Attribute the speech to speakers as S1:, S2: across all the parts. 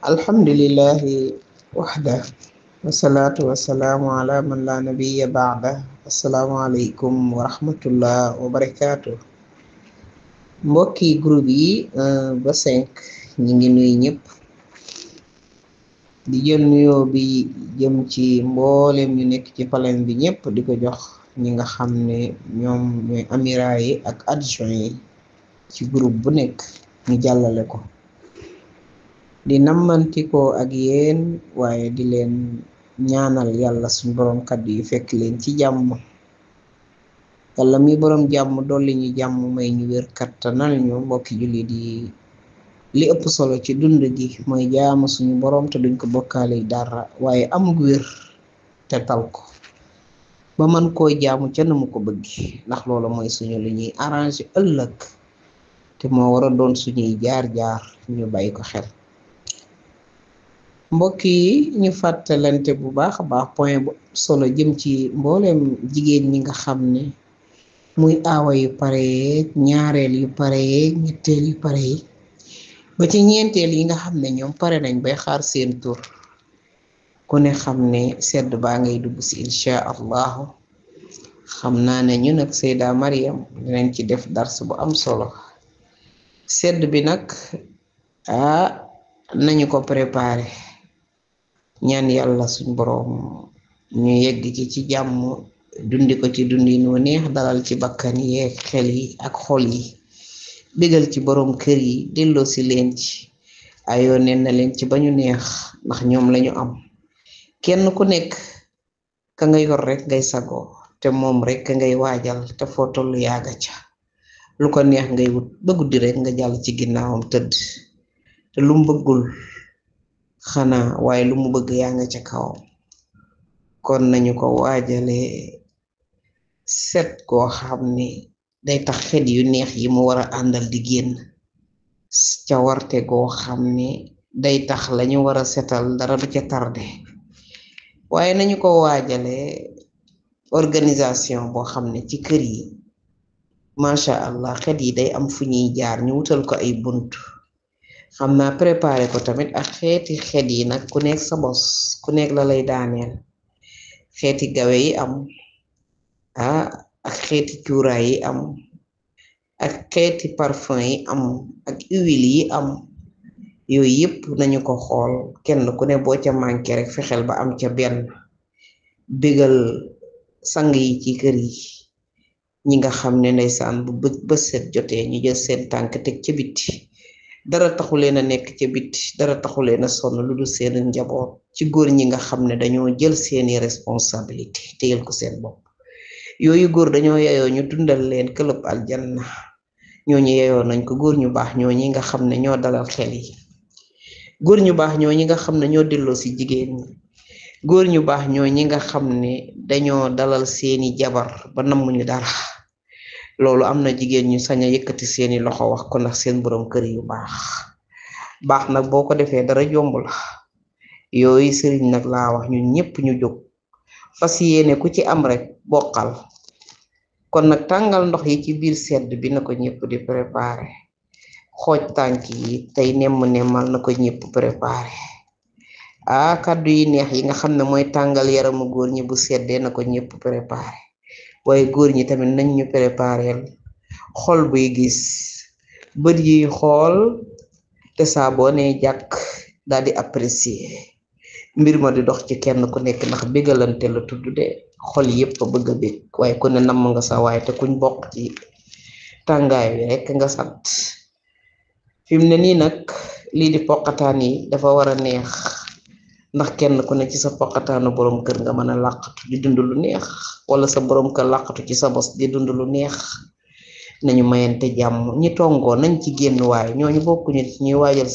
S1: alhamdulillahi waxda wasalaatu wasalaamu ala man la nabiya baada assalaamu aleykum wa rahmatullah wa barakaatu. Mbokki groupe yi 1 ba 5 ñi ngi nuyu ñëpp di jël nuyoo bi jëm ci mboolem ñu nekk ci palen bi ñëpp di ko jox ñi nga xam ne ñoom ñooy amira yi ak adjoint yi ci groupe bu nekk ñu jàllale ko di nammantikoo ak yéen waaye di leen ñaanal yàlla suñ boroom kàddu yi fekk leen ci jàmm. yàlla mi boroom jàmm dolli ñu jàmm may ñu wér kattanal ñu mbokki jullit yi li ëpp solo ci dund gi mooy jaamu suñu boroom te duñ ko bokkaale dara waaye amug wér te tal ko ba man koo jaamu ca na mu ko bëgg ndax loolu mooy suñu lu ñuy arrangé ëllëg te moo war a doon suñuy jaar-jaar ñu bàyyi ko xel. mbokk yi ñu fàttalante bu baax a baax point bu solo jëm ci mbooleem jigéen ñi nga xam ne muy aawa yu pare yeeg ñaareel yu pare yeeg ñetteel yu pare yi ba ci ñeenteel yi nga xam ne ñoom pare nañ bay xaar seen tur ku ne xam ne sedd baa ngay dugg si incha allahu xam naa ne ñu nag Seyda Mariam dinañ ci def dars bu am solo. sedd bi nag nañu ko préparé ñaan yàlla suñ boroom ñu yegg ci jàmm dundi ko ci dundi nu neex dalal ci bakkan yeeg xel yi ak xol yi bégal ci boroom kër yi delloo si leen ci ayoo nen na leen ci ba ñu neex ndax ñoom lañu am kenn ku nekk ka nga yor rek ngay sagoo te moom rek ka ngay waajal te foo tollu yaaga ca lu ko neex ngay wut ba guddi rek nga jàll ci ginnaawam tëdd te lu mu bëggul xanaa waaye lu mu bëgg yaa nga ca kawam kon nañu ko waajale set koo xam ne day tax xet yu neex yi mu war a àndal di génn ca warte goo xam ne day tax lañu war a setal dara du ca tarde waaye nañu ko waajale organisation boo xam ne ci kër yi macha allah xet yi day am fu ñuy jaar ñu wutal ko ay bunt xam naa préparé ko tamit ak xeeti xet yi nag ku nekk sa bos ku nekk la lay daaneel xeeti gawe yi am ak xeeti cuuraay yi am ak xeeti parfum yi am ak huile yi am yooyu yëpp nañu ko xool kenn ku ne boo ca manqué rek fexeel ba am ca benn bégal sang yi ci kër yi ñi nga xam ne ndeysaan bu bët set jotee ñu jël seen tànk teg ca biti dara taxu leen a nekk ca biti dara taxu leen a sonn lu dul seen njaboot ci góor ñi nga xam ne dañoo jël seeni responsabilité téyel ko seen bopp yooyu góor dañoo yeyoo ñu dundal leen këlëb aljanna ñooñu yeyoo nañ ko góor ñu baax ñooñi nga xam ne ñoo dalal xel yi góor ñu baax ñooñi nga xam ne ñoo delloo si jigéen ñi góor ñu baax ñooñi nga xam ne dañoo dalal seeni jabar ba nammuñu dara loolu am na jigéen ñu sañ a yëkkati seeni loxo wax ko ndax seen borom kër yu baax nag boo ko defee dara jomb la yooyu sëriñ nag laa wax ñun ñëpp ñu jóg fas yéene ku ci am rek bokkal kon nag tàngal ndox yi ci biir sedd bi na ko ñëpp di préparé xooj tànk yi tey nemmal na ko ñëpp préparé kàddu yi neex yi nga xam ne mooy tàngal yaramu góor ñi bu seddee na ko ñëpp préparé waaye góor ñi tamit nañ ñu prépareel xol buy gis bët yi xool te saa boo nee jàkk daal di apprécier mbir ma di dox ci kenn ku nekk ndax bégalante la tudd de xol yépp bëgg a bég waaye ku ne namm nga sa waaye te kuñ bokk ci tàngaay wi rekk nga sant fi mu ne nii nag lii di poqataan yi dafa war a neex ndax kenn ku ne ci sa poqataanu borom kër nga mën a làqatu di dund lu neex wala sa borom kër làqatu ci sa bos di dund lu neex nañu mayante jàmm ñi tongoo nañ ci génn waaye ñooñu bokkuñu ci ñuy waajal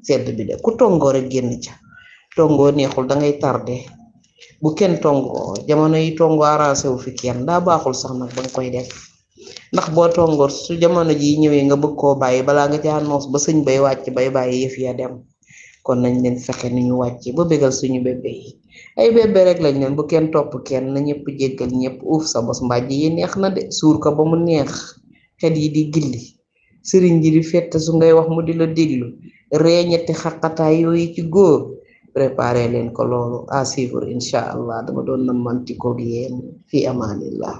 S1: sedd bi de ku tongoo rek génn ca tongoo neexul dangay tardé bu kenn tongoo jamono yi tongoo arrangé wu fi kenn daa baaxul sax nag ba nga koy def ndax boo tongoor su jamono ji ñëwee nga bëgg koo bàyyi balaa nga caa noos ba sëñ bay wàcc bay bàyyi yëf ya dem kon nañ leen fexe ni ñu wàcce ba bégal suñu bébé yi ay bébé rek lañ leen bu kenn topp kenn na ñëpp jéggal ñëpp uuf sa bos mbàjj yi neex na de suur ko ba mu neex xet yi di gilli sëriñ ji di fett su ngay wax mu di la déglu ree ñetti xaqataay yooyu ci góor préparé leen ko loolu à suivre incha allah dama doon namanti koog yéen fi amaanillah